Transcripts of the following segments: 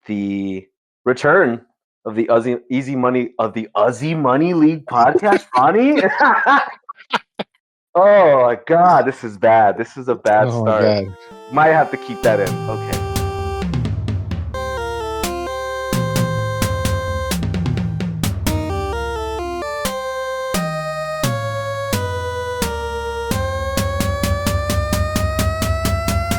the return of the Uzzy Money League podcast, Ronnie. Oh my God, this is bad. This is a bad Oh my start. god. Might have to keep that in. Okay.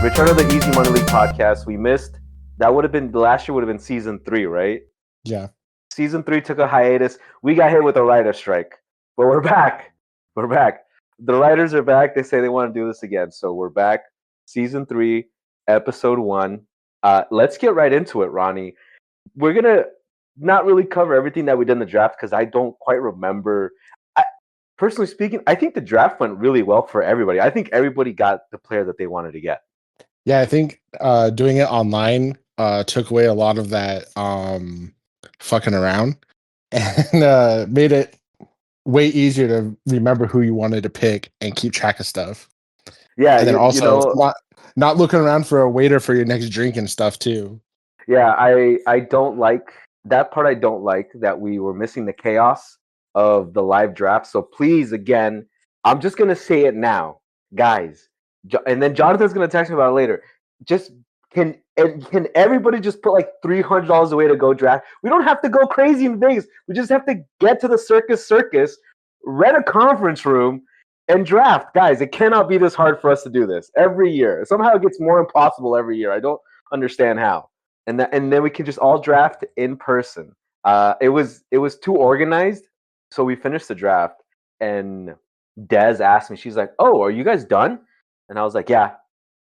Return of the Easy Money League podcast. We missed. That would have been last year. Would have been season 3, right? Yeah. Season 3 took a hiatus. We got hit with a writer strike, but we're back. We're back. The writers are back. They say they want to do this again, so we're back. Season 3, episode 1. Let's get right into it, Ronnie. We're gonna not really cover everything that we did in the draft because I don't quite remember. Personally speaking, I think the draft went really well for everybody. I think everybody got the player that they wanted to get. Yeah, I think doing it online took away a lot of that fucking around and made it way easier to remember who you wanted to pick and keep track of stuff. Yeah, And then you also know, not looking around for a waiter for your next drink and stuff too. yeah, I don't like that part. I don't like that we were missing the chaos of the live draft. So please, again, I'm just gonna say it now, guys. And then Jonathan's gonna text me about it later. Just can everybody just put like $300 away to go draft? We don't have to go crazy in Vegas. We just have to get to the circus, rent a conference room, and draft. Guys, it cannot be this hard for us to do this every year. Somehow it gets more impossible every year. I don't understand how. And then we can just all draft in person. It was too organized, so we finished the draft, and Des asked me, she's like, "Oh, are you guys done?" And I was like, "Yeah."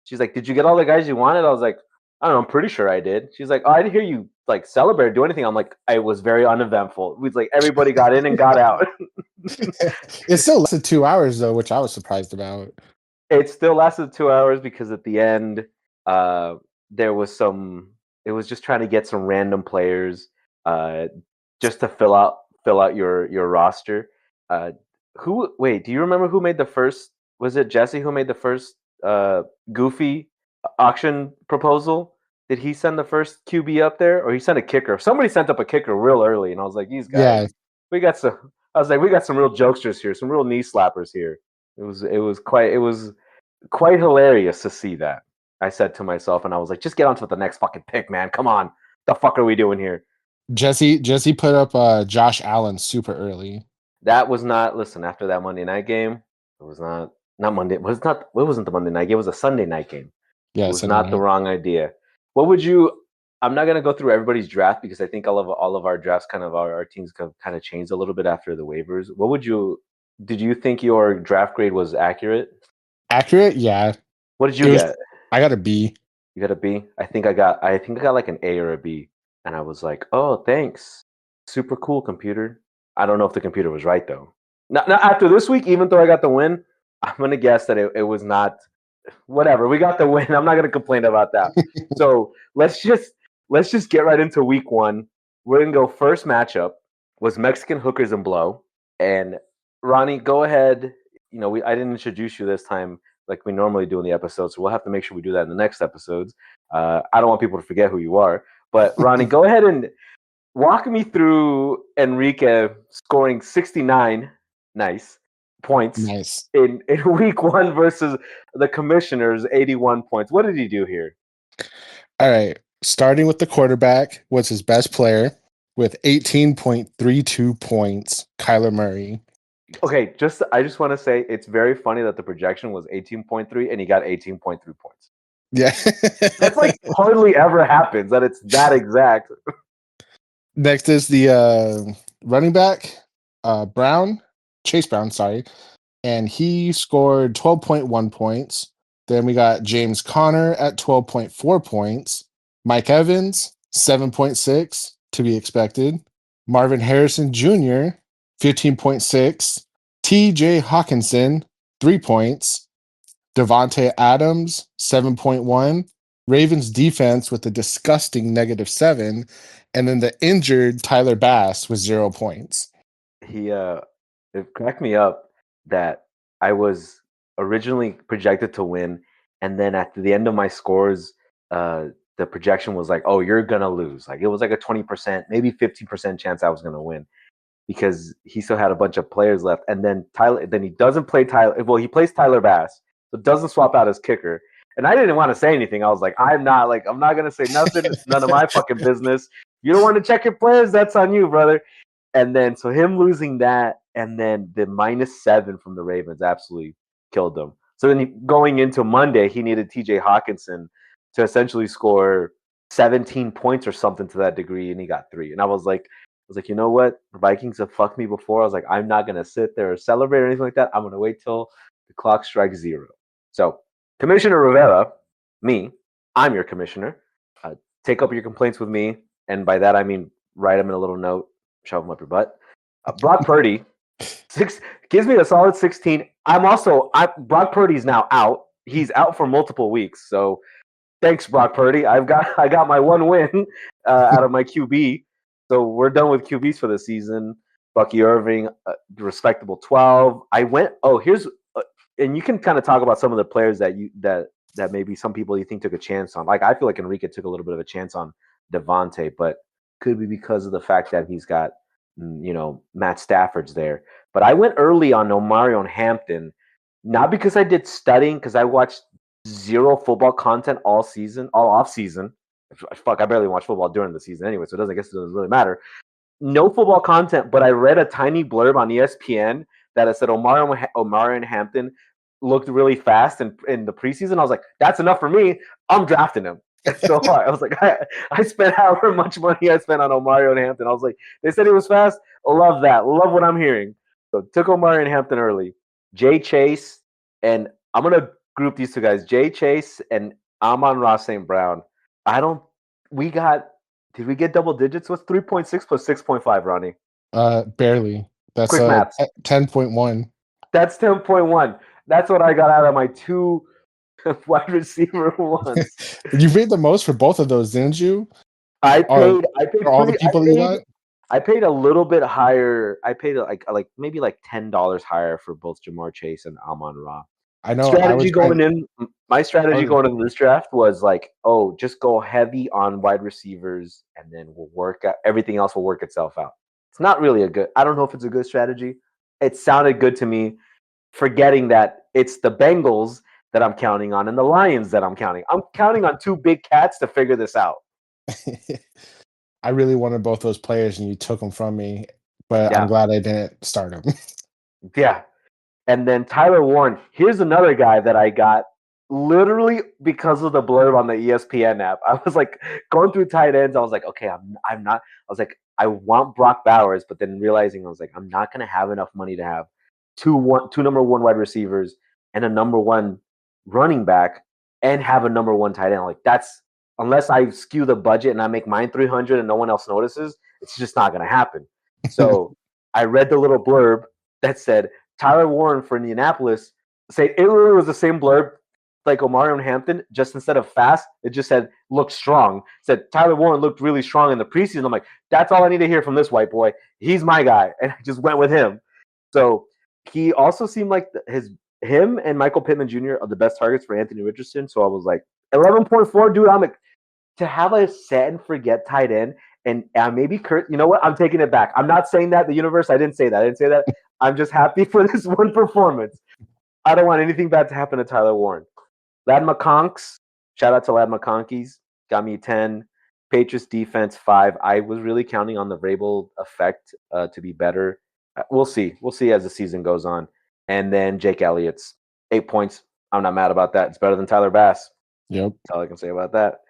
She's like, "Did you get all the guys you wanted?" I was like, "I don't know, I'm pretty sure I did." She's like, "Oh, I didn't hear you like celebrate or do anything." I'm like, "I was very uneventful." We like everybody got in and got out. It still lasted 2 hours though, which I was surprised about. It still lasted 2 hours because at the end, there was some. It was just trying to get some random players, uh, just to fill out your roster. Uh, who? Wait, do you remember who made the first? Was it Jesse who made the first Goofy auction proposal? Did he send the first QB up there, or he sent a kicker? Somebody sent up a kicker real early, and I was like, "These guys, Yeah. we got some." I was like, "We got some real jokesters here, some real knee slappers here." It was quite hilarious to see that. I said to myself, and I was like, "Just get on to the next fucking pick, man. Come on, the fuck are we doing here?" Jesse put up Josh Allen super early. That was not. Listen, after that Monday night game, it was not Monday. It was not. It wasn't the Monday night game. It was a Sunday night game. It Yeah, was Sunday not the night. wrong idea. What would you? I'm not gonna go through everybody's draft because I think all of our drafts kind of our teams kind of changed a little bit after the waivers. What would you? Did you think your draft grade was accurate? Accurate? Yeah. What did you It was get? I got a B. You got a B? I think I got like an A or a B. And I was like, "Oh, thanks. Super cool, computer." I don't know if the computer was right though. Now after this week, even though I got the win, I'm gonna guess that it was not. Whatever. We got the win. I'm not gonna complain about that. So let's just get right into week 1. We're gonna go first matchup was Mexican hookers and blow. And Ronnie, go ahead. I didn't introduce you this time like we normally do in the episodes, so we'll have to make sure we do that in the next episodes. I don't want people to forget who you are. But Ronnie, go ahead and walk me through Enrique scoring 69 nice points Nice. in week 1 versus the commissioners 81 points. What did he do here? All right. Starting with the quarterback was his best player with 18.32 points, Kyler Murray. Okay, I just want to say it's very funny that the projection was 18.3 and he got 18.3 points. Yeah. That's like hardly ever happens that it's that exact. Next is the running back, Chase Brown, sorry. And he scored 12.1 points. Then we got James Conner at 12.4 points. Mike Evans, 7.6 to be expected. Marvin Harrison Jr., 15.6. TJ Hawkinson, 3 points. Devontae Adams, 7.1. Ravens defense with a disgusting -7. And then the injured Tyler Bass with 0 points. It cracked me up that I was originally projected to win, and then at the end of my scores, the projection was like, oh, you're gonna lose. Like it was like a 20%, maybe 15% chance I was gonna win because he still had a bunch of players left. And then then he doesn't play Tyler. Well, he plays Tyler Bass, but doesn't swap out his kicker. And I didn't want to say anything. I was like, I'm not gonna say nothing. It's none of my fucking business. You don't want to check your players, that's on you, brother. And then so him losing that, and then the -7 from the Ravens absolutely killed him. So then going into Monday, he needed TJ Hawkinson to essentially score 17 points or something to that degree, and he got 3. And I was like, you know what? The Vikings have fucked me before. I was like, I'm not gonna sit there or celebrate or anything like that. I'm gonna wait till the clock strikes 0. So, Commissioner Rivera, me, I'm your commissioner. Take up your complaints with me, and by that I mean write them in a little note, shove them up your butt. Brock Purdy, gives me a solid 16. Brock Purdy's now out. He's out for multiple weeks. So thanks, Brock Purdy. I got my one win out of my QB. So we're done with QBs for the season. Bucky Irving, respectable 12. And you can kind of talk about some of the players that maybe some people you think took a chance on. Like I feel like Enrique took a little bit of a chance on Devontae, but could be because of the fact that he's got Matt Stafford's there. But I went early on Omarion Hampton, not because I did studying, because I watched 0 football content all off season. Fuck, I barely watch football during the season anyway, so it doesn't really matter. No football content, but I read a tiny blurb on ESPN that it said Omarion Hampton looked really fast in the preseason. I was like, that's enough for me. I'm drafting him. So hard. I was like, I spent however much money I spent on Omarion Hampton. I was like, they said he was fast. Love that. Love what I'm hearing. So took Omarion Hampton early. Jay Chase, and I'm gonna group these two guys, Jay Chase and Amon-Ra St. Brown. Did we get double digits? What's 3.6 plus 6.5, Ronnie? Barely. That's Quick math. 10.1. That's 10.1. That's what I got out of my 2 wide receiver ones. You paid the most for both of those, didn't you? I paid for all the people you got. I paid a little bit higher. I paid like maybe like $10 higher for both Jamar Chase and Amon-Ra. I know. My strategy going into this draft was like, just go heavy on wide receivers, and then everything else will work itself out. It's not really I don't know if it's a good strategy. It sounded good to me, forgetting that it's the Bengals that I'm counting on and the Lions that I'm counting. I'm counting on 2 big cats to figure this out. I really wanted both those players, and you took them from me, but yeah. I'm glad I didn't start them. Yeah. And then Tyler Warren. Here's another guy that I got literally because of the blurb on the ESPN app. I was like going through tight ends. I was like, okay, I'm not. I was like, I want Brock Bowers, but then realizing I was like, I'm not going to have enough money to have two number 1 wide receivers and a number 1 running back and have a number 1 tight end. Like that's, unless I skew the budget and I make mine 300 and no one else notices, it's just not going to happen. So I read the little blurb that said Tyler Warren for Indianapolis. It literally was the same blurb like Omarion Hampton, just instead of fast, it just said look strong. It said Tyler Warren looked really strong in the preseason. I'm like, that's all I need to hear from this white boy. He's my guy, and I just went with him. So he also seemed like him and Michael Pittman Jr. are the best targets for Anthony Richardson. So I was like, 11.4, dude. I'm like, to have a set and forget tight end, and maybe Kurt. You know what? I'm taking it back. I'm not saying that the universe. I didn't say that. I'm just happy for this one performance. I don't want anything bad to happen to Tyler Warren. Lad McConk's, shout out to Lad McConkey's, got me 10. Patriots defense 5. I was really counting on the Vrabel effect to be better. We'll see. We'll see as the season goes on. And then Jake Elliott's 8 points. I'm not mad about that. It's better than Tyler Bass. Yep. That's all I can say about that.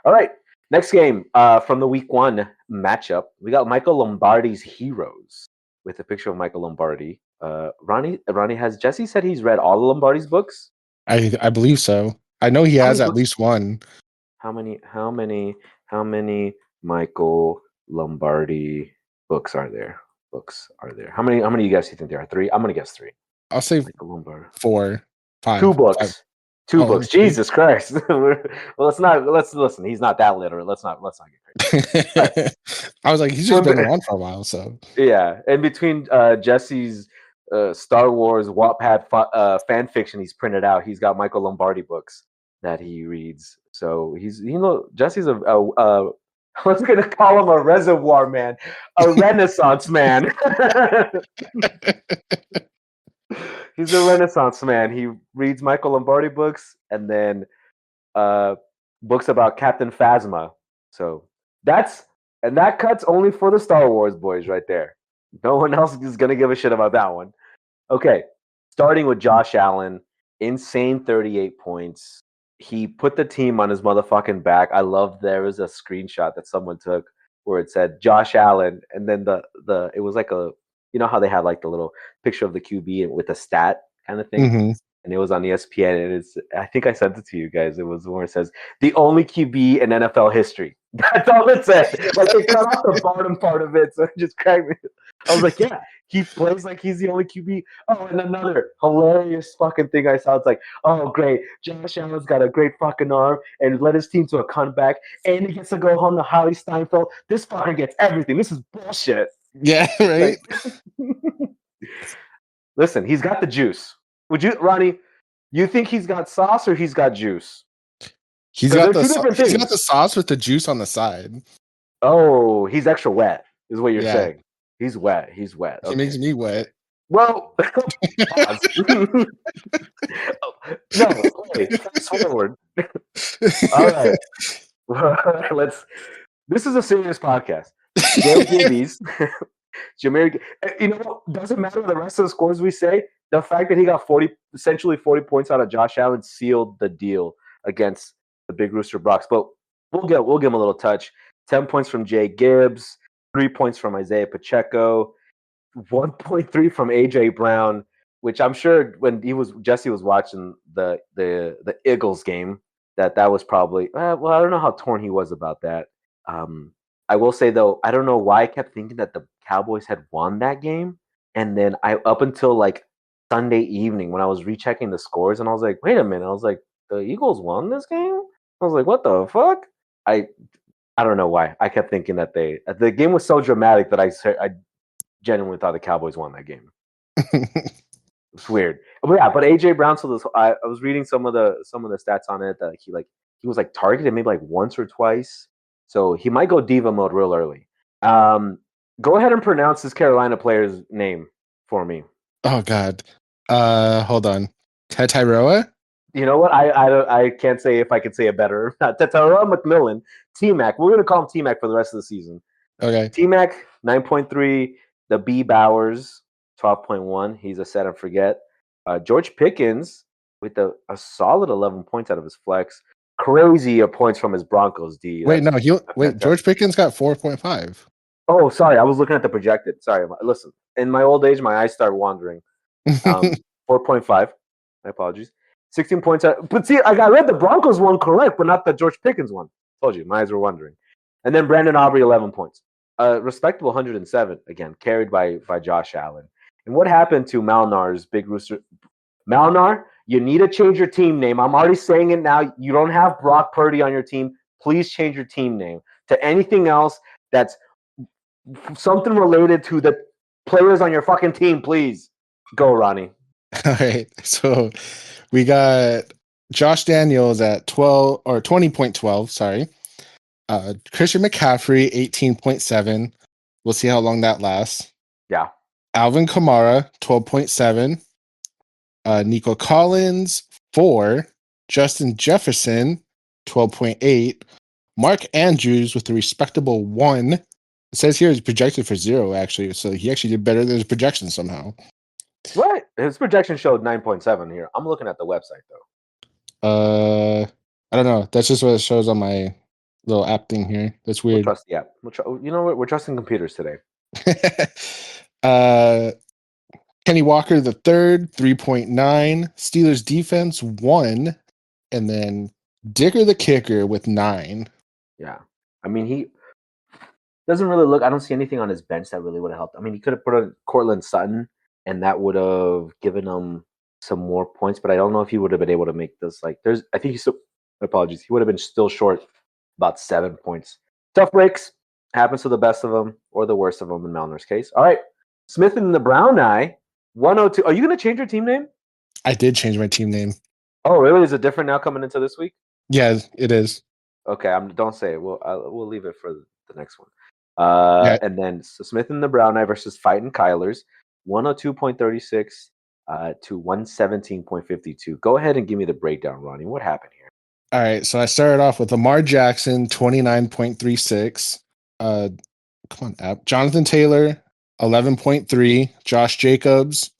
All right. Next game from the week 1 matchup. We got Michael Lombardi's Heroes with a picture of Michael Lombardi. Ronnie, has Jesse said he's read all of Lombardi's books? I believe so. I know he has at least one. How many Michael Lombardi books are there? How many do you guys think there are? 3? I'm gonna guess 3. I'll say 4, 5. 2 books. 5. 2 books. Jesus Christ. Well, let's listen. He's not that literate. Let's not get crazy. I was like, he's just been around for a while, so yeah. And between Jesse's Star Wars Wattpad fan fiction he's printed out, he's got Michael Lombardi books that he reads. So Jesse's I was gonna call him a reservoir man, a renaissance man. He's a renaissance man. He reads Michael Lombardi books and then uh, books about Captain Phasma. So that cuts only for the Star Wars boys right there. No one else is gonna give a shit about that one. Okay, starting with Josh Allen, insane 38 points. He put the team on his motherfucking back. I love there was a screenshot that someone took where it said Josh Allen, and then the it was like a how they had like the little picture of the QB with a stat kind of thing. Mhm. And it was on ESPN, and I think I sent it to you guys. It was where it says the only QB in NFL history. That's all it said. Like they cut off the bottom part of it, so it just cracked me. I was like, yeah, he plays like he's the only QB. Oh, and another hilarious fucking thing I saw. It's like, oh, great, Josh Allen's got a great fucking arm and led his team to a comeback, and he gets to go home to Holly Steinfeld. This fucker gets everything. This is bullshit. Yeah, right. Like, listen, he's got the juice. Would you, Ronnie? You think he's got sauce or he's got juice? He's got the sauce with the juice on the side. Oh, he's extra wet, is what you're Yeah. saying. He's wet. He's wet. He makes me wet. Well, pause. No, wait, fast forward. All right. This is a serious podcast. Jay Gibbies, Jameer, doesn't matter the rest of the scores we say. The fact that he got essentially 40 points out of Josh Allen sealed the deal against the Big Rooster Broncos. But we'll give him a little touch. 10 points from Jay Gibbs, 3 points from Isaiah Pacheco, 1.3 from AJ Brown, which I'm sure when Jesse was watching the Eagles game, that was probably well, I don't know how torn he was about that. I will say though, I don't know why I kept thinking that the Cowboys had won that game, and then up until like Sunday evening when I was rechecking the scores, and I was like, wait a minute, I was like, the Eagles won this game? I was like, what the fuck? I don't know why. I kept thinking that the game was so dramatic that I genuinely thought the Cowboys won that game. It's weird. But yeah, but AJ Brown. So I was reading some of the stats on it that he was like targeted maybe like once or twice. So he might go diva mode real early. Go ahead and pronounce this Carolina player's name for me. Oh God. Hold on. Tataroa? You know what? I can't say if I could say it better. Tataroa McMillan. T-Mac. We're gonna call him T-Mac for the rest of the season. Okay. T-Mac 9.3. The B Bowers 12.1. He's a set and forget. George Pickens with a solid 11 points out of his flex. Crazy points from his Broncos D. Wait, no, George Pickens got 4.5. Oh, sorry, I was looking at the projected. Sorry, listen. In my old age, my eyes start wandering. 4.5. My apologies. 16 points. But see, I read the Broncos one correct, but not the George Pickens one. Told you, my eyes were wandering. And then Brandon Aubrey, 11 points. Respectable 107, again, carried by Josh Allen. And what happened to Malnar's Big Rooster? Malnar, you need to change your team name. I'm already saying it now. You don't have Brock Purdy on your team. Please change your team name to anything else that's something related to the players on your fucking team, please. Go, Ronnie. All right. So we got Josh Daniels at 20.12, sorry. Christian McCaffrey, 18.7. We'll see how long that lasts. Yeah. Alvin Kamara, 12.7. Nico Collins, 4. Justin Jefferson, 12.8. Mark Andrews with a respectable 1. It says here he's projected for 0, actually. So he actually did better than his projection somehow. What? His projection showed 9.7 here. I'm looking at the website, though. I don't know. That's just what it shows on my little app thing here. That's weird. We'll trust the app. You know what? We're trusting computers today. Kenny Walker the third, 3.9. Steelers defense 1, and then Dicker the kicker with 9. Yeah, I mean he doesn't really look. I don't see anything on his bench that really would have helped. I mean he could have put on Cortland Sutton, and that would have given him some more points. But I don't know if he would have been able to make this. Like I think he's still. Apologies. He would have been still short about 7 points. Tough breaks happens to the best of them or the worst of them in Malner's case. All right, Smith and the Brown Eye. 102. Are you going to change your team name? I did change my team name. Oh, really? Is it different now coming into this week? Yeah, it is. Okay, don't say it. We'll leave it for the next one. Yeah. And then Smith and the Brown Eye versus Fighting Kylers, 102.36 to 117.52. Go ahead and give me the breakdown, Ronnie. What happened here? All right. So I started off with Lamar Jackson, 29.36. Come on, app. Jonathan Taylor, 11.3. Josh Jacobs,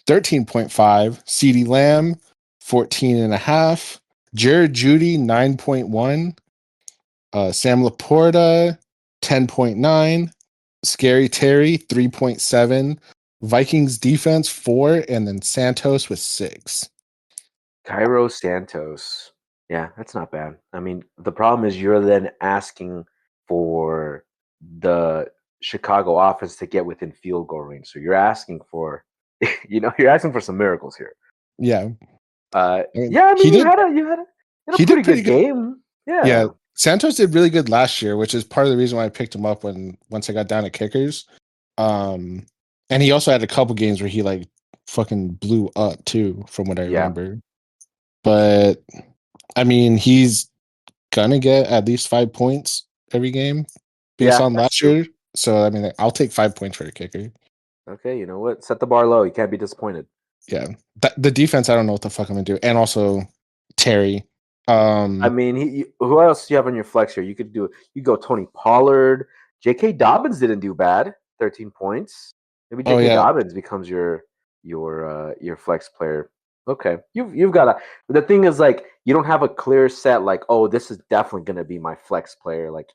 13.5. CeeDee Lamb, 14.5. Jared Judy, 9.1. Sam Laporta, 10.9. Scary Terry, 3.7. Vikings defense, 4. And then Santos with 6. Cairo Santos. Yeah, that's not bad. I mean, the problem is you're then asking for the Chicago offense to get within field goal range. So you're asking for, you're asking for some miracles here. Yeah. Yeah, I mean, He did you had a he did pretty pretty good good. game. Yeah. Yeah. Santos did really good last year, which is part of the reason why I picked him up once I got down to kickers. And he also had a couple games where he like fucking blew up too, from what I Yeah. remember. But I mean, he's gonna get at least 5 points every game based Yeah, on that's last true. year. So I mean, I'll take 5 points for a kicker. Okay, you know what? Set the bar low. You can't be disappointed. Yeah, the defense, I don't know what the fuck I'm gonna do, and also Terry. I mean, who else do you have on your flex here? You could do you go Tony Pollard. J.K. Dobbins didn't do bad. 13 points. Maybe Oh J.K. yeah, Dobbins becomes your flex player. Okay, you've got a. The thing is, like, you don't have a clear set. Like, oh, this is definitely going to be my flex player. Like,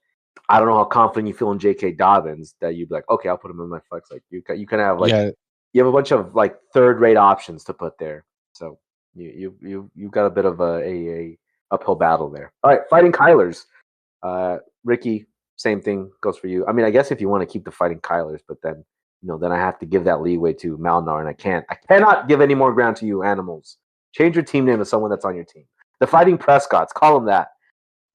I don't know how confident you feel in J.K. Dobbins that you'd be like, okay, I'll put him in my flex. Like, you can have like yeah. you have a bunch of like third rate options to put there. So you've got a bit of a uphill battle there. All right, Fighting Kylers. Ricky, same thing goes for you. I mean, I guess if you want to keep the Fighting Kylers, but then then I have to give that leeway to Malnar, and I cannot give any more ground to you animals. Change your team name to someone that's on your team. The Fighting Prescotts, call them that.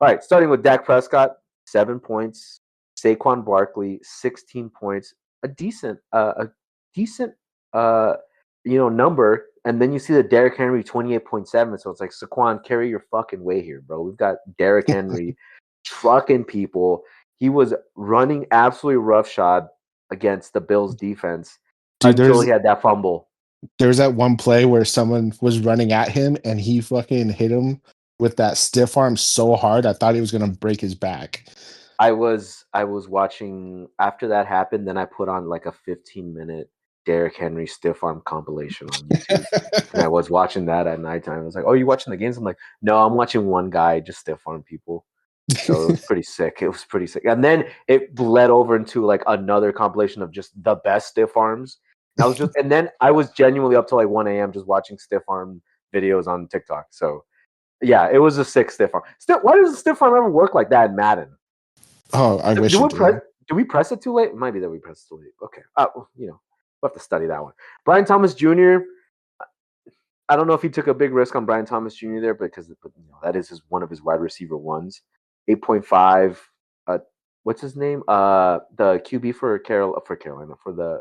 All right, starting with Dak Prescott, 7 points. Saquon Barkley, 16 points. A decent, number. And then you see the Derrick Henry, 28.7. So it's like, Saquon, carry your fucking way here, bro. We've got Derrick Henry trucking people. He was running absolutely roughshod against the Bills defense Dude, until he had that fumble. there's that one play where someone was running at him and he fucking hit him with that stiff arm so hard I thought he was gonna break his back. I was watching after that happened. Then I put on like a 15-minute Derrick Henry stiff arm compilation on YouTube, and I was watching that at nighttime. I was like, "Oh, you watching the games?" I'm like, "No, I'm watching one guy just stiff arm people." So it was pretty sick. It was pretty sick, and then it bled over into like another compilation of just the best stiff arms. And then I was genuinely up till like 1 a.m. just watching stiff arm videos on TikTok. So yeah, it was a sick stiff arm. Why does a stiff arm ever work like that in Madden? Oh, I wish Do it we press? did. Do we press it too late? It might be that we press it too late. Okay. We'll have to study that one. Brian Thomas Jr. I don't know if he took a big risk on Brian Thomas Jr. there, because that is one of his wide receiver ones. 8.5. What's his name? The QB for Carolina for the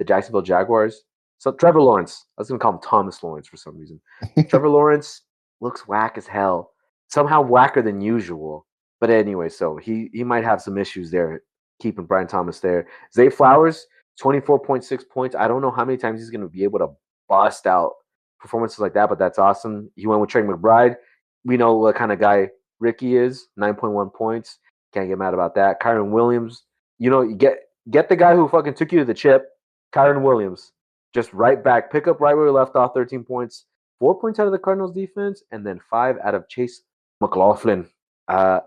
Jacksonville Jaguars. So Trevor Lawrence. I was gonna call him Thomas Lawrence for some reason. Trevor Lawrence looks whack as hell. Somehow whacker than usual. But anyway, so he might have some issues there keeping Brian Thomas there. Zay Flowers, 24.6 points. I don't know how many times he's going to be able to bust out performances like that, but that's awesome. He went with Trey McBride. We know what kind of guy Ricky is, 9.1 points. Can't get mad about that. Kyron Williams, you get the guy who fucking took you to the chip, Kyron Williams. Just right back, pick up right where we left off, 13 points. 4 points out of the Cardinals defense, and then 5 out of Chase McLaughlin.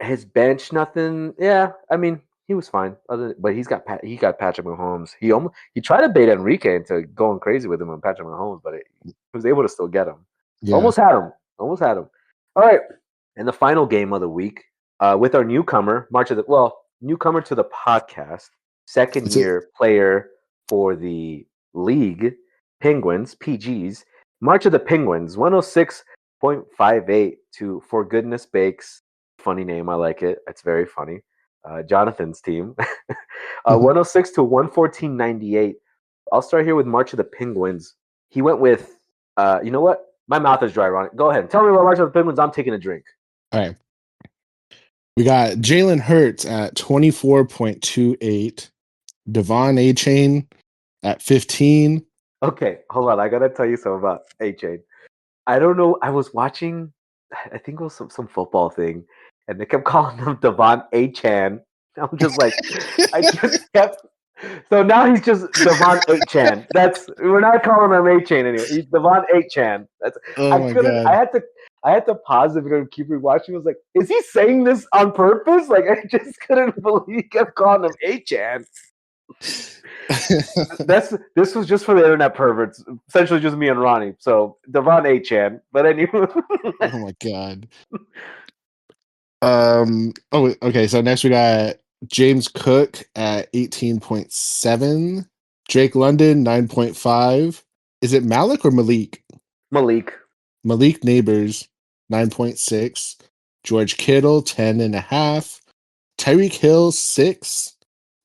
His bench, nothing. Yeah, I mean, he was fine. But he got Patrick Mahomes. He tried to bait Enrique into going crazy with him on Patrick Mahomes, but he was able to still get him. Yeah. Almost had him. Almost had him. All right, and the final game of the week with our newcomer, newcomer to the podcast, second year player for the league, Penguins, PGs. March of the Penguins, 106.58 to For Goodness Bakes. Funny name, I like it. It's very funny. Jonathan's team, 106 to 114.98. I'll start here with March of the Penguins. He went with, you know what? My mouth is dry, Ronnie. Go ahead. Tell me about March of the Penguins. I'm taking a drink. All right. We got Jalen Hurts at 24.28. Devon A. Chain at 15. Okay, hold on. I gotta tell you something about A-Chain. I don't know. I was watching, I think it was some football thing, and they kept calling him Devon A-Chan. I'm just like, I just kept. So now he's just Devon A-Chan. We're not calling him A-Chain anymore. He's Devon A-Chan. Oh I my couldn't. god. I had to pause the video and keep rewatching. I was like, is he saying this on purpose? Like I just couldn't believe he kept calling him A-Chan. This was just for the internet perverts, essentially just me and Ronnie. So Devon A-Chan, but anyway. Oh my god. Okay, so next we got James Cook at 18.7. Drake London 9.5. Is it Malik or Malik? Malik. Malik Neighbors 9.6. George Kittle 10.5. Tyreek Hill 6.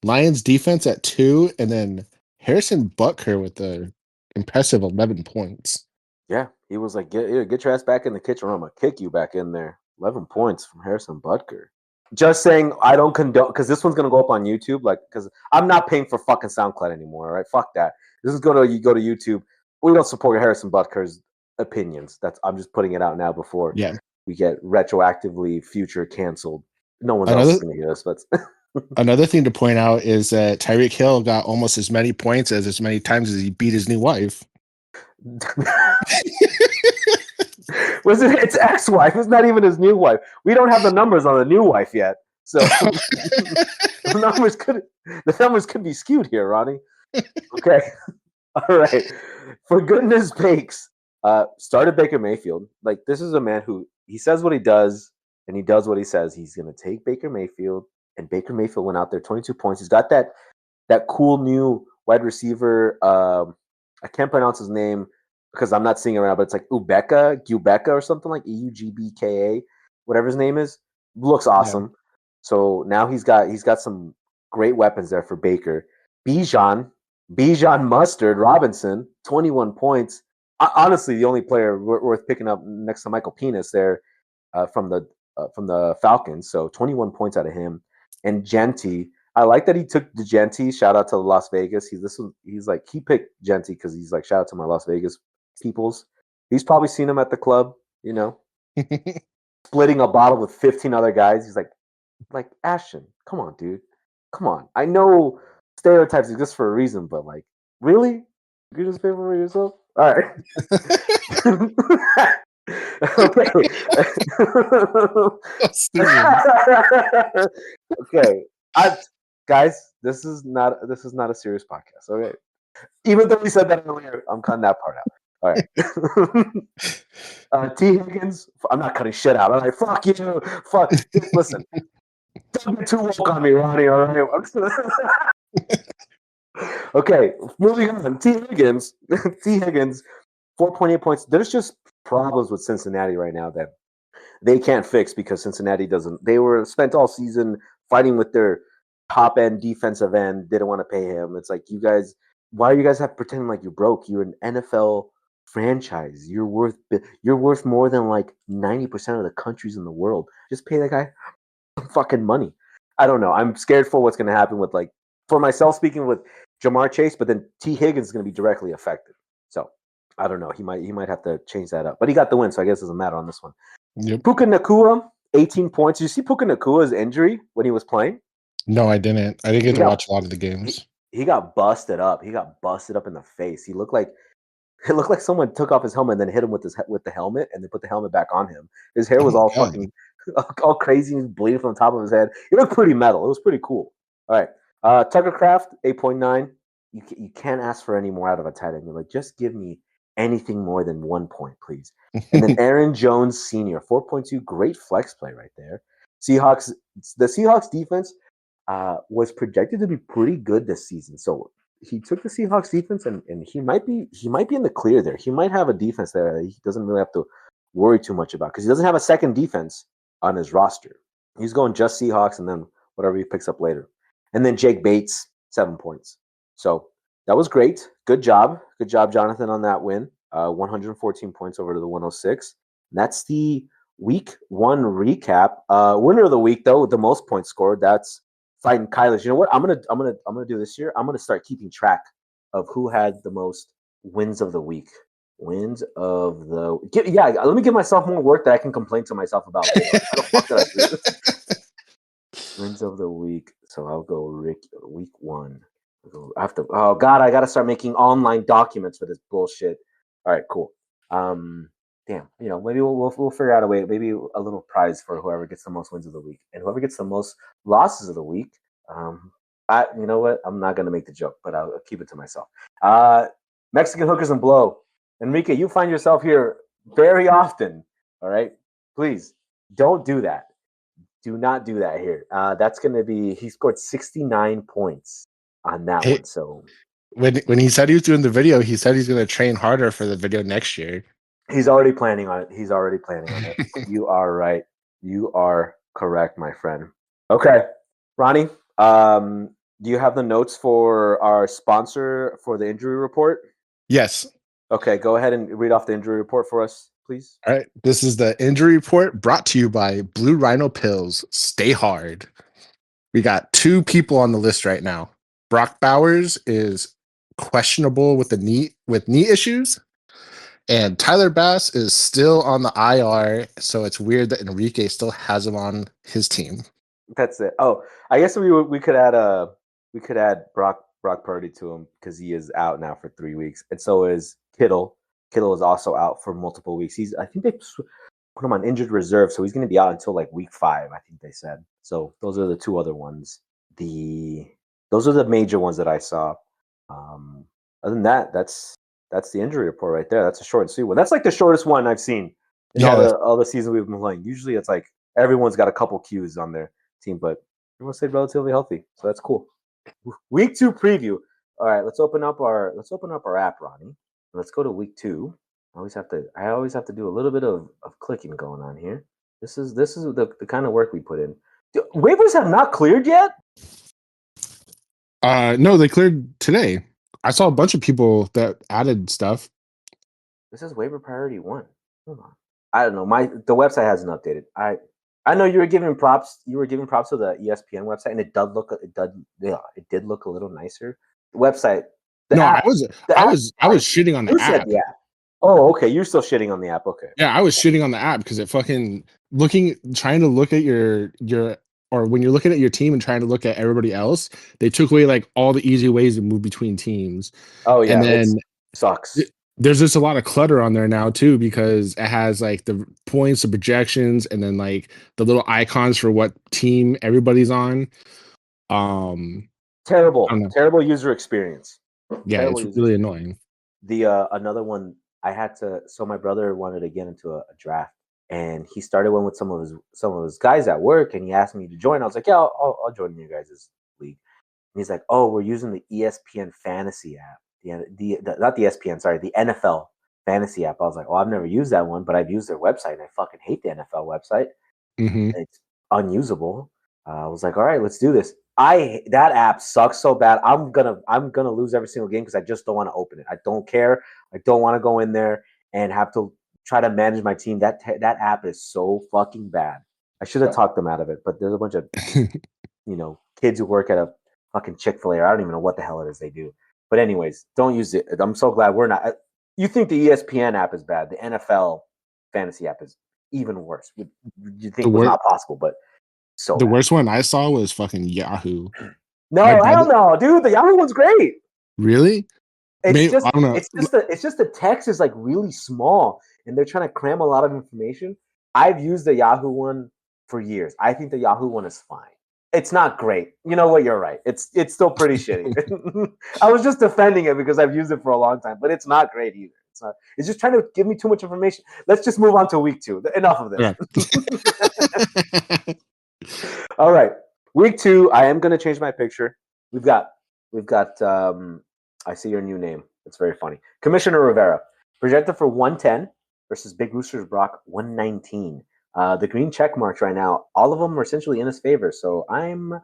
Lions defense at 2, and then Harrison Butker with the impressive 11 points. Yeah, he was like, get your ass back in the kitchen room. I'm gonna kick you back in there. 11 points from Harrison Butker. Just saying, I don't condone, because this one's gonna go up on YouTube. Like, because I'm not paying for fucking SoundCloud anymore. All right, fuck that. This is go to YouTube. We don't support Harrison Butker's opinions. I'm just putting it out now before we get retroactively future canceled. No one else is gonna hear this, but. Another thing to point out is that Tyreek Hill got almost as many points as many times as he beat his new wife. It's ex-wife. It's not even his new wife. We don't have the numbers on the new wife yet, so the numbers could be skewed here, Ronnie. Okay, all right. For goodness sakes, started Baker Mayfield. Like, this is a man who he says what he does, and he does what he says. He's going to take Baker Mayfield. And Baker Mayfield went out there, 22 points. He's got that cool new wide receiver. I can't pronounce his name because I'm not seeing it right now, but it's like Ubeka or something, like Eubka, whatever his name is. Looks awesome. Yeah. So now he's got some great weapons there for Baker. Bijan Mustard Robinson, 21 points. Honestly, the only player worth picking up next to Michael Penis there from the Falcons. So 21 points out of him. And Genty, I like that he took the Genty. Shout out to Las Vegas. He picked Genty because he's like, shout out to my Las Vegas peoples. He's probably seen him at the club, splitting a bottle with 15 other guys. He's like Ashton, come on, dude, come on. I know stereotypes exist for a reason, but like, really, you just pay for yourself? All right. Okay. Okay. Guys, this is not a serious podcast. Okay. Even though we said that earlier, I'm cutting that part out. All right. T. Higgins, I'm not cutting shit out. I'm like, fuck you. Fuck. Listen. Don't get too woke on me, Ronnie. All right. Okay. Moving on. T. Higgins, 4.8 points. There's just problems with Cincinnati right now that they can't fix because Cincinnati doesn't. They were spent all season fighting with their top end defensive end. Didn't want to pay him. It's like, you guys, why are you guys pretending like you're broke? You're an NFL franchise. You're worth more than like 90% of the countries in the world. Just pay that guy some fucking money. I don't know. I'm scared for what's going to happen with, like, for myself speaking, with Jamar Chase, but then T. Higgins is going to be directly affected. So I don't know. He might have to change that up. But he got the win, so I guess it doesn't matter on this one. Yep. Puka Nacua, 18 points. Did you see Puka Nacua's injury when he was playing? No, I didn't. I didn't get to watch a lot of the games. He got busted up. He got busted up in the face. It looked like someone took off his helmet and then hit him with the helmet, and then put the helmet back on him. His hair was all crazy and bleeding from the top of his head. He looked pretty metal. It was pretty cool. All right. Tucker Kraft, 8.9. You can't ask for any more out of a tight end. You're like, just give me anything more than 1 point, please. And then Aaron Jones Sr., 4.2. Great flex play right there. The Seahawks defense was projected to be pretty good this season. So he took the Seahawks defense, and he might be in the clear there. He might have a defense there that he doesn't really have to worry too much about, because he doesn't have a second defense on his roster. He's going just Seahawks and then whatever he picks up later. And then Jake Bates, 7 points. So that was great. Good job, Jonathan, on that win. 114 points over to the 106. That's the week 1 recap. Winner of the week though, with the most points scored, that's fighting Kylish. You know what? I'm gonna do this year. I'm gonna start keeping track of who had the most wins of the week. Wins of the yeah. Let me give myself more work that I can complain to myself about later. How the fuck did I do this? Wins of the week. So I'll go week 1. I have to. Oh God, I gotta start making online documents for this bullshit. All right, cool. Damn. You know, maybe we'll figure out a way. Maybe a little prize for whoever gets the most wins of the week, and whoever gets the most losses of the week. You know what? I'm not gonna make the joke, but I'll keep it to myself. Mexican hookers and blow. Enrique, you find yourself here very often. All right, please don't do that. Do not do that here. That's going to be. He scored 69 points on that one. So when he said he was doing the video, he said he's going to train harder for the video next year. He's already planning on it. You are right. You are correct, my friend. Okay, Ronnie. Do you have the notes for our sponsor for the injury report? Yes. Okay, go ahead and read off the injury report for us, please. All right. This is the injury report brought to you by Blue Rhino Pills. Stay hard. We got 2 people on the list right now. Brock Bowers is questionable with knee issues, and Tyler Bass is still on the IR. So it's weird that Enrique still has him on his team. That's it. Oh, I guess we could add Brock Purdy to him because he is out now for 3 weeks, and so is Kittle. Kittle is also out for multiple weeks. I think they put him on injured reserve, so he's going to be out until like week 5. I think they said. So those are the 2 other ones. Those are the major ones that I saw. Other than that, that's the injury report right there. That's a short and sweet one. That's like the shortest one I've seen in all the season we've been playing. Usually, it's like everyone's got a couple Qs on their team, but everyone stayed relatively healthy, so that's cool. Week 2 preview. All right, let's open up our app, Ronnie. Let's go to week 2. I always have to do a little bit of clicking going on here. This is the kind of work we put in. Waivers have not cleared yet? No, they cleared today. I saw a bunch of people that added stuff. This is waiver priority 1. Hold on. I don't know. The website hasn't updated. I know you were giving props. You were giving props to the ESPN website, and it did look a little nicer. The website. I was shitting on the app. Yeah. Oh, okay. You're still shitting on the app. Okay. Yeah, I was shitting on the app because it fucking trying to look at your or when you're looking at your team and trying to look at everybody else, they took away like all the easy ways to move between teams. Oh yeah, and then it sucks. There's just a lot of clutter on there now too because it has like the points, the projections, and then like the little icons for what team everybody's on. Terrible user experience. Yeah, it's really annoying. The another one I had to. So my brother wanted to get into a draft, and he started one with some of his guys at work, and he asked me to join. I was like, yeah, I'll join you guys' league. And he's like, oh, we're using the ESPN fantasy app. Not the ESPN, sorry, the NFL fantasy app. I was like, well, I've never used that one, but I've used their website, and I fucking hate the NFL website. Mm-hmm. It's unusable. I was like, all right, let's do this. That app sucks so bad. I'm gonna lose every single game because I just don't want to open it. I don't care. I don't want to go in there and have to try to manage my team. That app is so fucking bad. I should have talked them out of it, but there's a bunch of kids who work at a fucking Chick-fil-A, or I don't even know what the hell it is they do. But anyways, don't use it. I'm so glad we're not. You think the ESPN app is bad? The NFL fantasy app is even worse. You think it was not possible, but so the worst one I saw was fucking Yahoo. No, I don't know, dude. The Yahoo one's great. Really? I don't know. It's just the text is like really small, and they're trying to cram a lot of information. I've used the Yahoo one for years. I think the Yahoo one is fine. It's not great. You know what? You're right. It's still pretty shitty. I was just defending it because I've used it for a long time, but it's not great either. It's not. It's just trying to give me too much information. Let's just move on to week 2. Enough of this. Yeah. All right, week 2. I am going to change my picture. We've got. I see your new name. It's very funny. Commissioner Rivera projected for 110 versus Big Roosters Brock 119. The green check marks right now, all of them are essentially in his favor. So I'm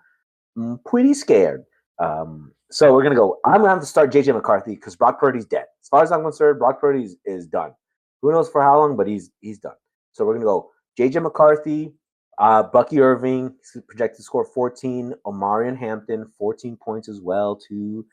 pretty scared. So we're gonna go. I'm gonna have to start JJ McCarthy because Brock Purdy's dead. As far as I'm concerned, Brock Purdy is done. Who knows for how long, but he's done. So we're gonna go JJ McCarthy, Bucky Irving, he's projected to score 14. Omarion Hampton, 14 points as well. To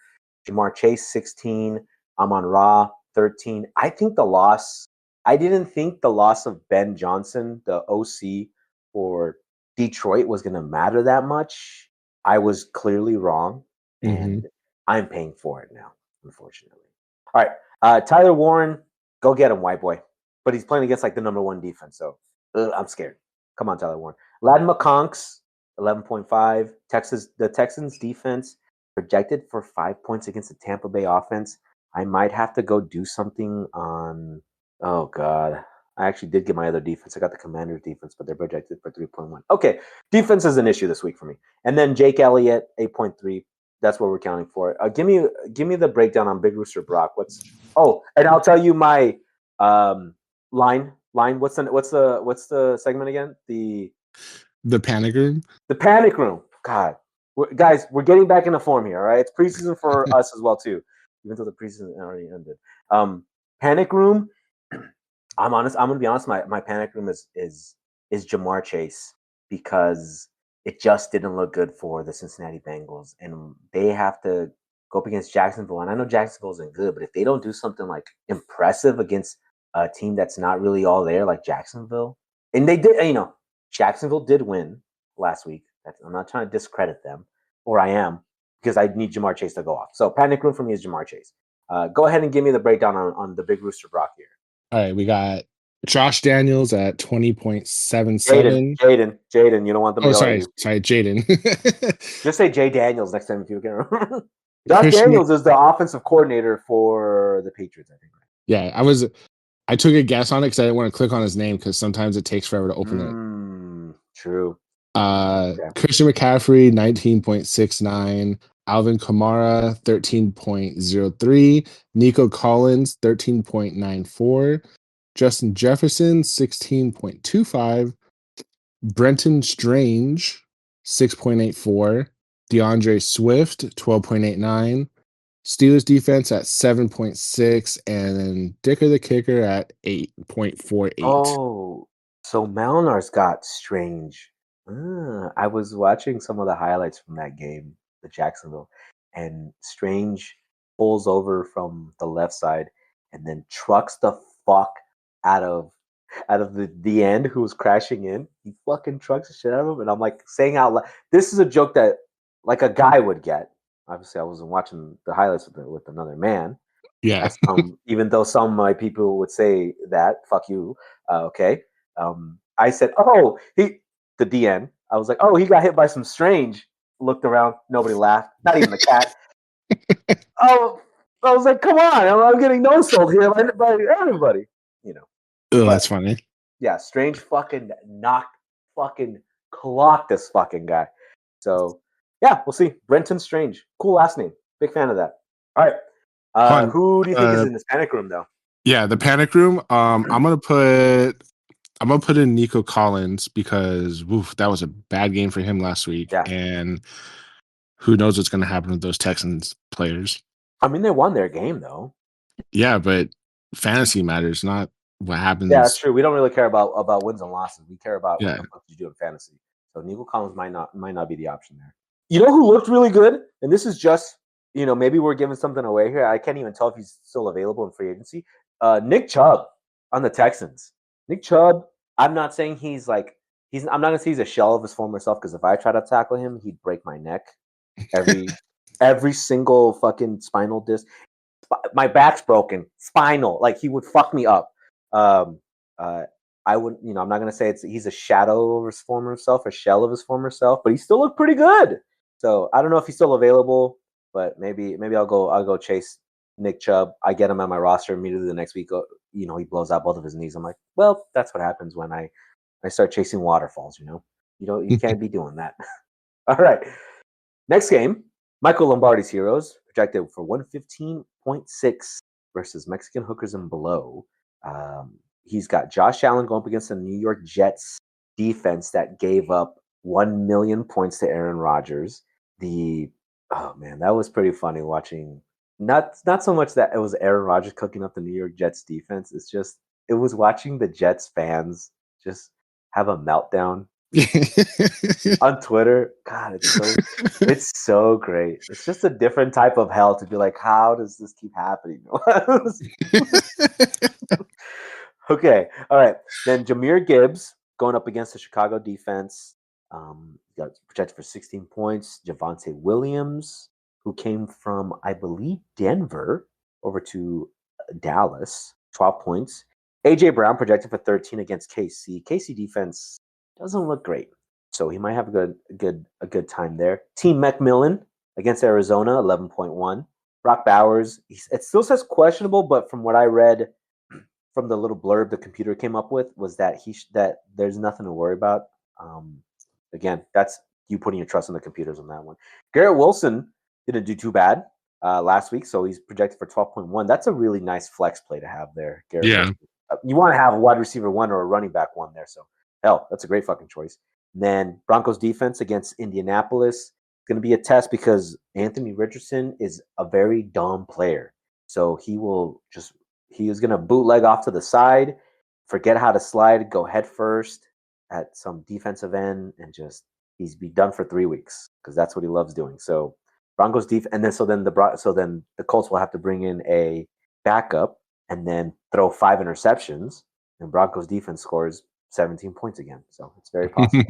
Jamar Chase, 16. Amon-Ra, 13. I think the loss. I didn't think the loss of Ben Johnson, the OC for Detroit, was gonna matter that much. I was clearly wrong, Mm-hmm. and I'm paying for it now, unfortunately. All right, Tyler Warren, go get him, white boy. But he's playing against like the number one defense, so I'm scared. Come on, Tyler Warren. Ladd McConk's 11.5. The Texans defense projected for 5 points against the Tampa Bay offense. I might have to go do something on. Oh God, I actually did get my other defense. I got the Commanders defense, but they're projected for 3.1. Okay, defense is an issue this week for me. And then Jake Elliott, 8.3. That's what we're counting for. Give me the breakdown on Big Rooster Brock. And I'll tell you my line. What's the segment again? The panic room. The panic room. God, guys, we're getting back into form here. All right, it's preseason for us as well too, even though the preseason already ended. Panic room. I'm honest. I'm gonna be honest. My panic room is Jamar Chase because it just didn't look good for the Cincinnati Bengals, and they have to go up against Jacksonville. And I know Jacksonville isn't good, but if they don't do something like impressive against a team that's not really all there, like Jacksonville, and they did, Jacksonville did win last week. I'm not trying to discredit them, or I am, because I need Jamar Chase to go off. So panic room for me is Jamar Chase. Go ahead and give me the breakdown on the Big Rooster Brock here. All right, we got Josh Daniels at 20.77. Jaden, you don't want them to yell at you. Sorry, Jaden. Just say Jay Daniels next time if you can remember. Josh Daniels is the offensive coordinator for the Patriots, I think. Yeah, I took a guess on it because I didn't want to click on his name because sometimes it takes forever to open it. True. Christian McCaffrey, 19.69. Alvin Kamara, 13.03. Nico Collins, 13.94. Justin Jefferson, 16.25. Brenton Strange, 6.84. DeAndre Swift, 12.89. Steelers defense at 7.6. And then Dicker the kicker at 8.48. Oh, so Malinar's got Strange. I was watching some of the highlights from that game, the Jacksonville, and Strange pulls over from the left side and then trucks the fuck out of the end who was crashing in. He fucking trucks the shit out of him, and I'm like saying out loud, this is a joke that like a guy would get. Obviously, I wasn't watching the highlights with another man. Yeah. Even though some of my people would say that, fuck you. Okay. I said, oh, the DN. I was like, oh, he got hit by some Strange. Looked around, nobody laughed, not even the cat. Oh, I was like, come on, I'm getting no-sold here by everybody. Oh, that's funny. Yeah, Strange clocked this fucking guy. So, yeah, we'll see. Brenton Strange. Cool last name. Big fan of that. All right. Who do you think is in this panic room, though? Yeah, the panic room. I'm gonna put in Nico Collins because that was a bad game for him last week, and who knows what's gonna happen with those Texans players. I mean, they won their game though. Yeah, but fantasy matters, not what happens. Yeah, that's true. We don't really care about wins and losses. We care about what the fuck you do in fantasy. So Nico Collins might not be the option there. You know who looked really good, and this is just maybe we're giving something away here. I can't even tell if he's still available in free agency. Nick Chubb on the Texans. Nick Chubb. I'm not saying he's I'm not gonna say he's a shell of his former self because if I try to tackle him, he'd break my neck. Every single fucking spinal disc. My back's broken. Spinal. Like he would fuck me up. I wouldn't. I'm not gonna say he's a shadow of his former self, a shell of his former self, but he still looked pretty good. So I don't know if he's still available, but maybe I'll go chase Nick Chubb. I get him on my roster immediately the next week. He blows out both of his knees. I'm like, well, that's what happens when I start chasing waterfalls. You can't be doing that. All right, next game, Michael Lombardi's Heroes projected for 115.6 versus Mexican Hookers and Below. He's got Josh Allen going up against the New York Jets defense that gave up 1 million points to Aaron Rodgers. The Oh man, that was pretty funny watching. Not so much that it was Aaron Rodgers cooking up the New York Jets defense. It's just it was watching the Jets fans just have a meltdown on Twitter. God, it's so great. It's just a different type of hell to be like, how does this keep happening? Okay, all right. Then Jameer Gibbs going up against the Chicago defense. Got projected for 16 points. Javante Williams, who came from, I believe, Denver over to Dallas, 12 points. AJ Brown projected for 13 against KC. KC defense doesn't look great, so he might have a good time there. Team McMillan against Arizona, 11.1. Brock Bowers, it still says questionable, but from what I read from the little blurb the computer came up with was that that there's nothing to worry about. Again, that's you putting your trust in the computers on that one. Garrett Wilson didn't do too bad last week, so he's projected for 12.1. That's a really nice flex play to have there, Garrett Yeah. Wilson. You want to have a wide receiver one or a running back one there, so hell, that's a great fucking choice. And then Broncos defense against Indianapolis going to be a test because Anthony Richardson is a very dumb player, so he is going to bootleg off to the side, forget how to slide, go head first at some defensive end, and just he's be done for 3 weeks because that's what he loves doing. So Broncos defense, and then the Colts will have to bring in a backup and then throw 5 interceptions, and Broncos defense scores 17 points again. So it's very possible.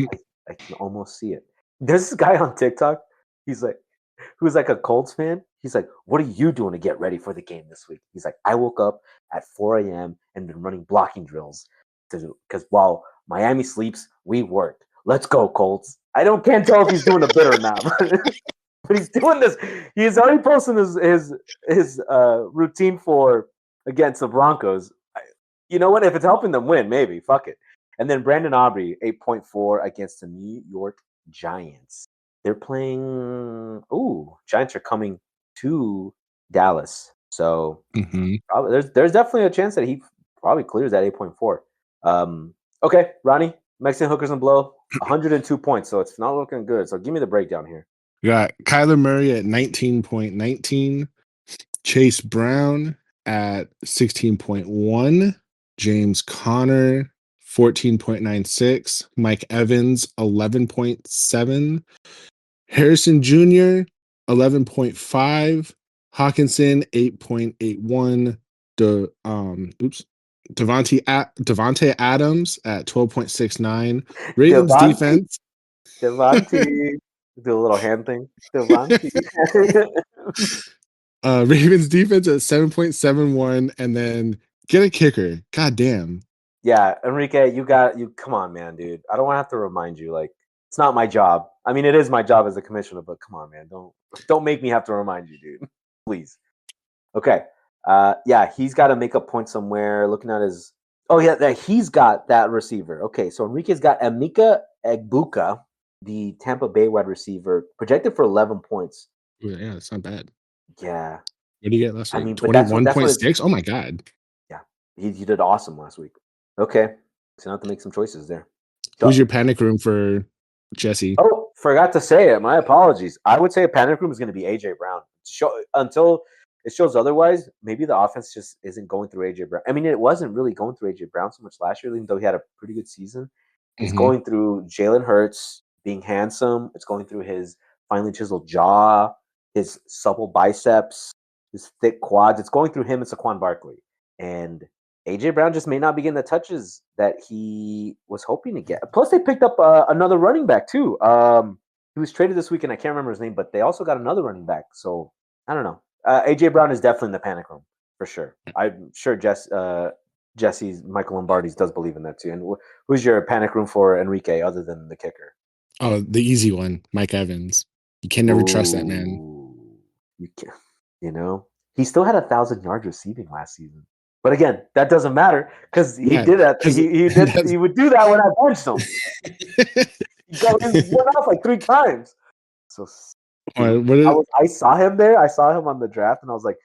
I can almost see it. There's this guy on TikTok. He's like, who's like a Colts fan. He's like, what are you doing to get ready for the game this week? He's like, I woke up at 4 a.m. and been running blocking drills because while Miami sleeps, we work. Let's go, Colts. Can't tell if he's doing a bit or not, but he's doing this. He's already posting his routine for against the Broncos. You know what? If it's helping them win, maybe fuck it. And then Brandon Aubrey, 8.4 against the New York Giants. They're playing. Ooh, Giants are coming to Dallas, so probably, there's definitely a chance that he probably clears that 8.4. Okay, Ronnie, Mexican hookers and blow, 102 points, so it's not looking good. So give me the breakdown here. We got Kyler Murray at 19.19, Chase Brown at 16.1, James Conner 14.96, Mike Evans 11.7, Harrison Jr. 11.5, Hawkinson 8.81, Devontae Adams at 12.69, Ravens defense. Devontae, do a little hand thing. Devontae. Ravens defense at 7.71, and then get a kicker. God damn. Yeah, Enrique, you come on, man, dude. I don't want to have to remind you. Like, it's not my job. I mean, it is my job as a commissioner, but come on, man. Don't make me have to remind you, dude. Please. Okay. Yeah, he's got to make a point somewhere. Looking at his he's got that receiver. Okay, so Enrique's got Emeka Egbuka, the Tampa Bay wide receiver, projected for 11 points. Yeah, that's not bad. Yeah. What did you get last week? I mean, 21.6? Oh my god. Yeah. He did awesome last week. Okay. So now I have to make some choices there. Who's your panic room for Jesse? Oh, forgot to say it. My apologies. I would say a panic room is going to be AJ Brown. Until it shows otherwise, maybe the offense just isn't going through AJ Brown. I mean, it wasn't really going through AJ Brown so much last year, even though he had a pretty good season. It's going through Jalen Hurts being handsome. It's going through his finely chiseled jaw, his supple biceps, his thick quads. It's going through him and Saquon Barkley. And AJ Brown just may not be getting the touches that he was hoping to get. Plus, they picked up another running back too. He was traded this week, and I can't remember his name, but they also got another running back. So I don't know. AJ Brown is definitely in the panic room for sure. I'm sure Jesse's Michael Lombardi's does believe in that too. And who's your panic room for Enrique other than the kicker? Oh, the easy one, Mike Evans. You can never trust that man. You can, he still had 1,000 yards receiving last season. But again, that doesn't matter because he did that. He would do that when I benched him. He went off like 3 times. So I saw him there. I saw him on the draft, and I was like,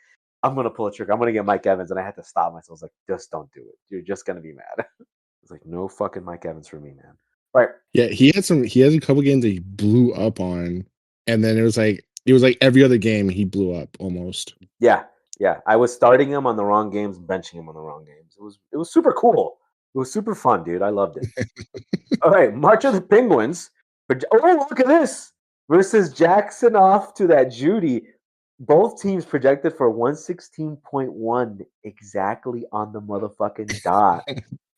I'm gonna pull a trigger. I'm gonna get Mike Evans, and I had to stop myself. I was like, just don't do it. You're just gonna be mad. It's like, no fucking Mike Evans for me, man. Right. Yeah, he had a couple games that he blew up on, and then it It was like every other game he blew up almost. Yeah. I was starting him on the wrong games, benching him on the wrong games. It was super cool. It was super fun, dude. I loved it. All right, March of the Penguins. Oh, look at this. Versus Jackson off to that Judy. Both teams projected for 116.1 exactly on the motherfucking dot.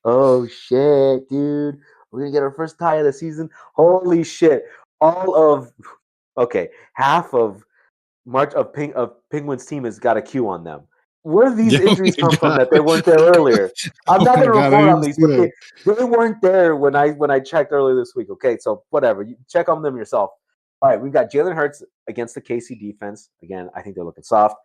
Oh shit, dude. We're gonna get our first tie of the season. Holy shit. All of half of March of Penguins team has got a Q on them. Where do these Oh injuries my come from god! that they weren't there earlier? I'm Oh not my gonna god! I report on didn't these, see but that. they weren't there when I checked earlier this week. Okay, so whatever. You check on them yourself. All right, we've got Jalen Hurts against the KC defense. Again, I think they're looking soft.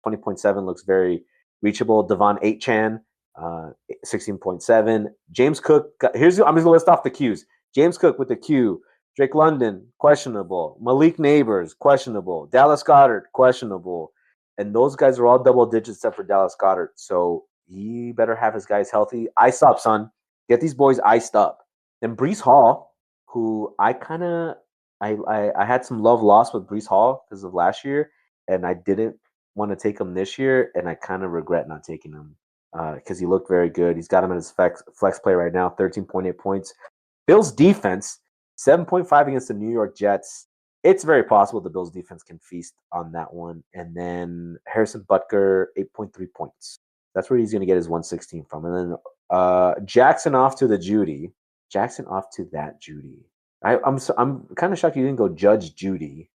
20.7 looks very reachable. Devon Aitchan, 16.7. James Cook. I'm just gonna list off the Qs. James Cook with the Q. Drake London, questionable. Malik Neighbors, questionable. Dallas Goedert, questionable. And those guys are all double digits except for Dallas Goedert. So he better have his guys healthy. Ice up, son. Get these boys iced up. Then Brees Hall, who I kind of I had some love lost with Brees Hall because of last year, and I didn't want to take him this year, and I kind of regret not taking him because he looked very good. He's got him in his flex play right now, 13.8 points. Bills defense, 7.5 against the New York Jets. It's very possible the Bills defense can feast on that one. And then Harrison Butker, 8.3 points. That's where he's going to get his 116 from. And then Jackson off to the Judy. Jackson off to that Judy. I'm kind of shocked you didn't go Judge Judy.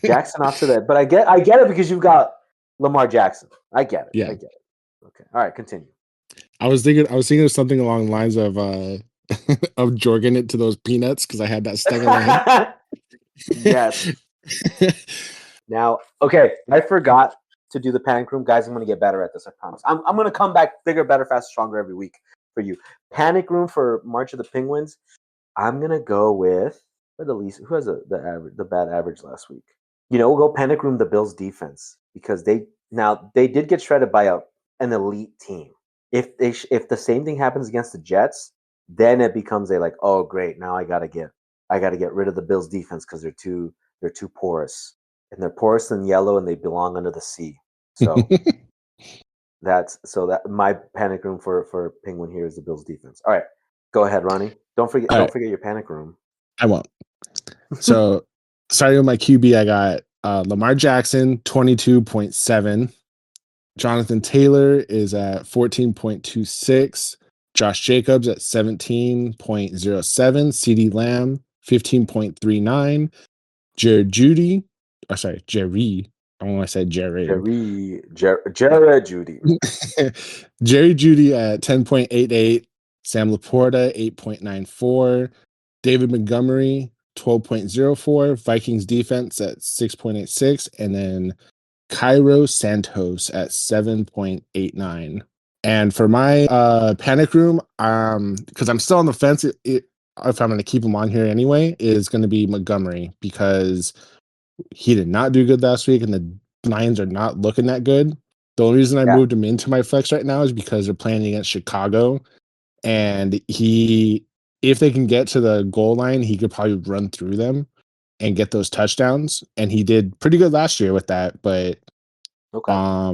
Jackson off to that, but I get it because you've got Lamar Jackson. I get it. Yeah, I get it. Okay. All right, continue. I was thinking of something along the lines of of jorging it to those peanuts because I had that stuck in my head. Yes. Now, okay, I forgot to do the panic room. Guys, I'm going to get better at this, I promise. I'm going to come back bigger, better, faster, stronger every week for you. Panic room for March of the Penguins. I'm going to go with the least. Who has the bad average last week? We'll go panic room the Bills defense because they did get shredded by an elite team. If the same thing happens against the Jets, then it becomes oh great, now I got to get rid of the Bills defense because they're too porous. And they're porous and yellow and they belong under the sea. So that my panic room for Penguin here is the Bills defense. All right. Go ahead, Ronnie. Don't forget your panic room. I won't. So starting with my QB, I got Lamar Jackson, 22.7. Jonathan Taylor is at 14.26. Josh Jacobs at 17.07. CeeDee Lamb, 15.39. Jerry. I don't want to say Jared. Jared Judy. Jerry Judy at 10.88. Sam Laporta, 8.94. David Montgomery, 12.04. Vikings defense at 6.86. And then Cairo Santos at 7.89. And for my panic room, because I'm still on the fence, if I'm going to keep him on here anyway, is going to be Montgomery because he did not do good last week, and the Lions are not looking that good. The only reason I moved him into my flex right now is because they're playing against Chicago, and if they can get to the goal line, he could probably run through them and get those touchdowns. And he did pretty good last year with that, but I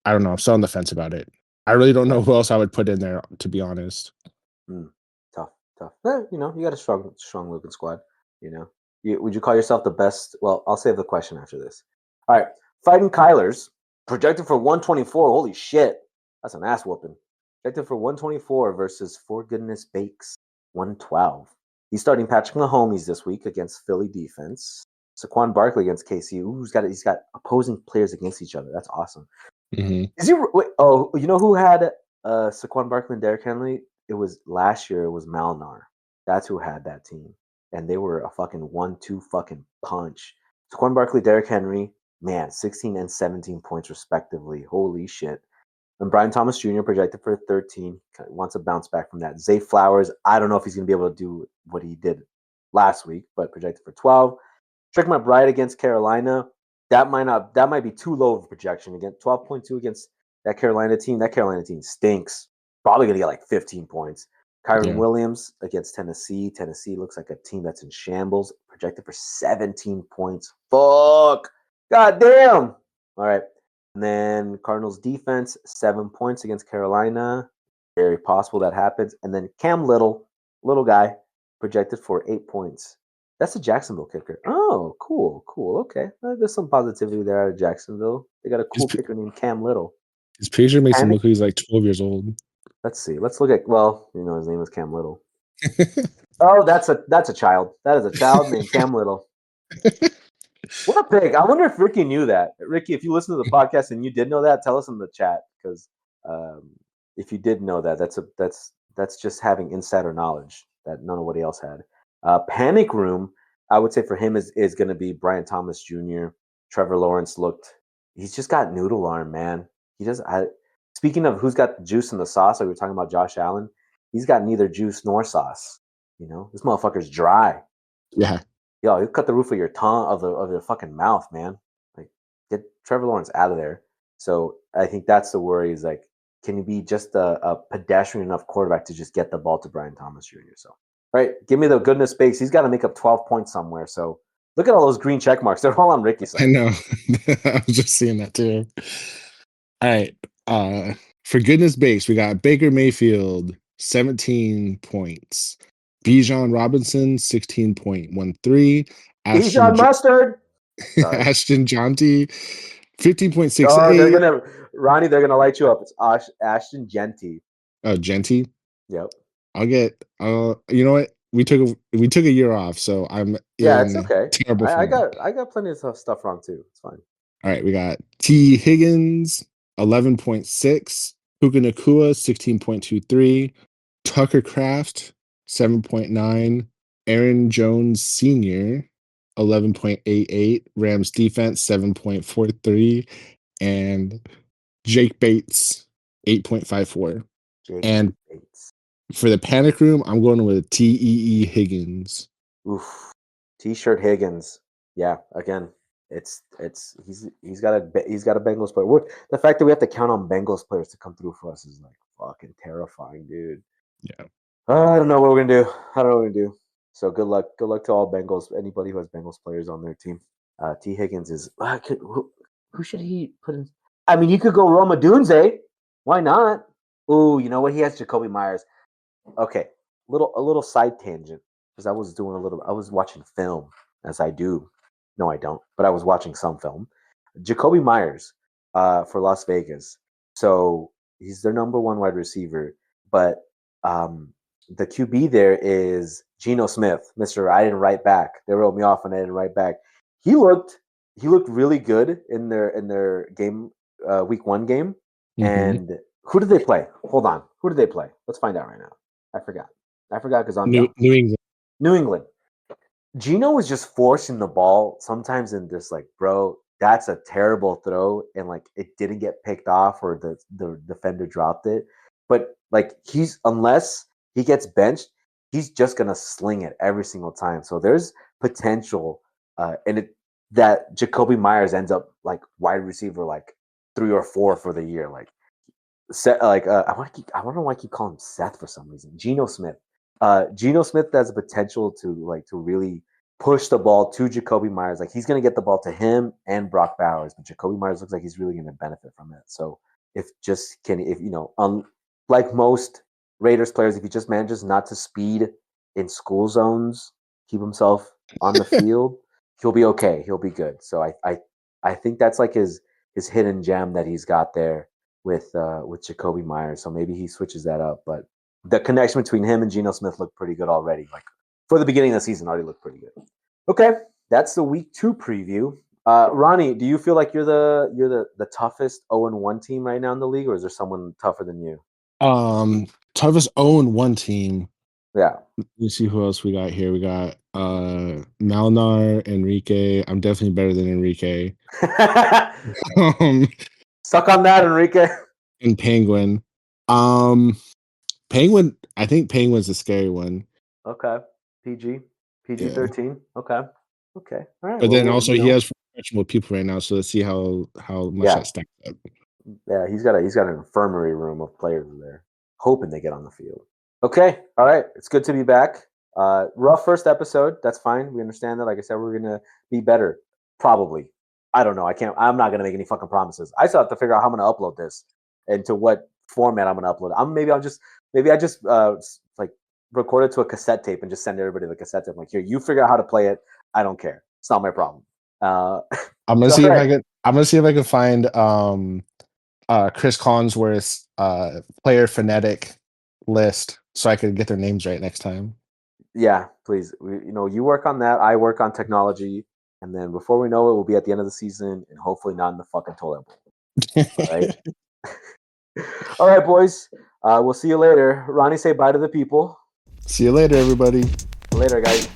don't know. I'm still on the fence about it. I really don't know who else I would put in there, to be honest. Tough. You got a strong looking squad. Would you call yourself the best? Well, I'll save the question after this. All right. Fighting Kylers, projected for 124. Holy shit. That's an ass whooping. Projected for 124 versus For Goodness Bakes, 112. He's starting Patrick Mahomes this week against Philly defense. Saquon Barkley against KC. Ooh, he's got opposing players against each other. That's awesome. Mm-hmm. Is he? You know who had Saquon Barkley and Derrick Henry? It was last year. It was Malnar. That's who had that team, and they were a fucking 1-2 fucking punch. Saquon Barkley, Derrick Henry, man, 16 and 17 points respectively. Holy shit. And Brian Thomas Jr. projected for 13. Wants a bounce back from that. Zay Flowers, I don't know if he's going to be able to do what he did last week, but projected for 12. Trick McBride against Carolina. That might be too low of a projection. Again, 12.2 against that Carolina team. That Carolina team stinks. Probably going to get like 15 points. Kyron Yeah. Williams against Tennessee. Tennessee looks like a team that's in shambles, projected for 17 points. Fuck. God damn. All right. And then Cardinals defense, 7 points against Carolina. Very possible that happens. And then Cam Little, little guy, projected for 8 points. That's a Jacksonville kicker. Oh, cool, cool. Okay. There's some positivity there out of Jacksonville. They got a His, cool kicker named Cam Little. his picture makes him Panic. look like he's like 12 years old. Let's see. Let's look at, well, his name is Cam Little. Oh, that's a child. That is a child named Cam Little. What a pig! I wonder if Ricky knew that. Ricky, if you listen to the podcast and you did know that, tell us in the chat because if you did know that, that's just having insider knowledge that nobody else had. Panic room, I would say for him is going to be Brian Thomas Jr. Trevor Lawrence he's just got noodle arm, man. He does. Speaking of who's got the juice in the sauce, like we were talking about Josh Allen, he's got neither juice nor sauce. This motherfucker's dry. Yeah. Yo, you cut the roof of your tongue of the fucking mouth, man. Like, get Trevor Lawrence out of there. So I think that's the worry is like, can you be just a pedestrian enough quarterback to just get the ball to Brian Thomas Jr.? So, right, give me the goodness space. He's got to make up 12 points somewhere. So look at all those green check marks. They're all on Ricky's side. I know. I was just seeing that too. All right. For goodness base, we got Baker Mayfield, 17 points. Bijan Robinson, 16.13. Bijan Mustard. Sorry. Ashton Jonty, 15.68. Oh, they're gonna light you up. It's Ashton Genty. Oh, Genty. Yep. I'll get. You know what? We took a year off, so I'm. Yeah, it's okay. Terrible. I got plenty of stuff wrong too. It's fine. All right, we got T. Higgins, 11.6. Puka Nacua, 16.23. Tucker Kraft, 7.9. Aaron Jones Sr., 11.88. Rams defense, 7.43. And Jake Bates, 8.54. And Bates. For the panic room, I'm going with T.E.E. Higgins. Oof. T-shirt Higgins. Yeah, again, he's got a Bengals player. The fact that we have to count on Bengals players to come through for us is like fucking terrifying, dude. Yeah. I don't know what we're gonna do. I don't know what we're gonna do. So good luck. Good luck to all Bengals. Anybody who has Bengals players on their team. T. Higgins is. Who should he put in? I mean, you could go Roma Dunze. Why not? Ooh, you know what? He has Jacoby Myers. Okay, a little side tangent because I was watching film as I do. No, I don't, but I was watching some film. Jacoby Myers for Las Vegas. So he's their number one wide receiver, but the QB there is Geno Smith, Mr. I didn't write back. They wrote me off and I didn't write back. He looked really good in their game, week 1 game. Mm-hmm. And who did they play? Hold on. Who did they play? Let's find out right now. I forgot because I'm New England. New England. Geno was just forcing the ball sometimes and just like, bro, that's a terrible throw. And like, it didn't get picked off or the defender dropped it. But like, unless he gets benched, he's just going to sling it every single time. So there's potential that Jacoby Myers ends up like wide receiver, like 3 or 4 for the year. Like, I don't know why I keep calling him Seth for some reason. Geno Smith. Geno Smith has the potential to really push the ball to Jacoby Myers. Like, he's going to get the ball to him and Brock Bowers, but Jacoby Myers looks like he's really going to benefit from it. So like most Raiders players, if he just manages not to speed in school zones, keep himself on the field, he'll be okay. He'll be good. So I think that's like his hidden gem that he's got there with Jacoby Myers. So maybe he switches that up, but the connection between him and Geno Smith looked pretty good already. Like, for the beginning of the season, already looked pretty good. Okay, that's the week 2 preview. Ronnie, do you feel like you're the toughest 0-1 team right now in the league, or is there someone tougher than you? Toughest 0-1 team. Yeah. Let me see who else we got here. We got Malnar, Enrique. I'm definitely better than Enrique. Suck on that, Enrique. And Penguin. Penguin, I think Penguin's a scary one. Okay. PG-13. Yeah. Okay. All right. But then also he has professional people right now, so let's see how much that stacks up. Yeah, he's got an infirmary room of players there, hoping they get on the field. Okay, all right. It's good to be back. Rough first episode. That's fine. We understand that. Like I said, we're gonna be better. Probably. I don't know. I can't. I'm not gonna make any fucking promises. I still have to figure out how I'm gonna upload this and to what format I'm gonna upload. Maybe I just like record it to a cassette tape and just send everybody the cassette tape. Like here, you figure out how to play it. I don't care. It's not my problem. I'm gonna So, see all if right. I can. I'm gonna see if I can find Chris Collinsworth's player phonetic list so I could get their names right next time. Yeah, please. You work on that. I work on technology, and then before we know it, we'll be at the end of the season, and hopefully not in the fucking toilet bowl. All right. All right, boys. We'll see you later. Ronnie, say bye to the people. See you later, everybody. Later, guys.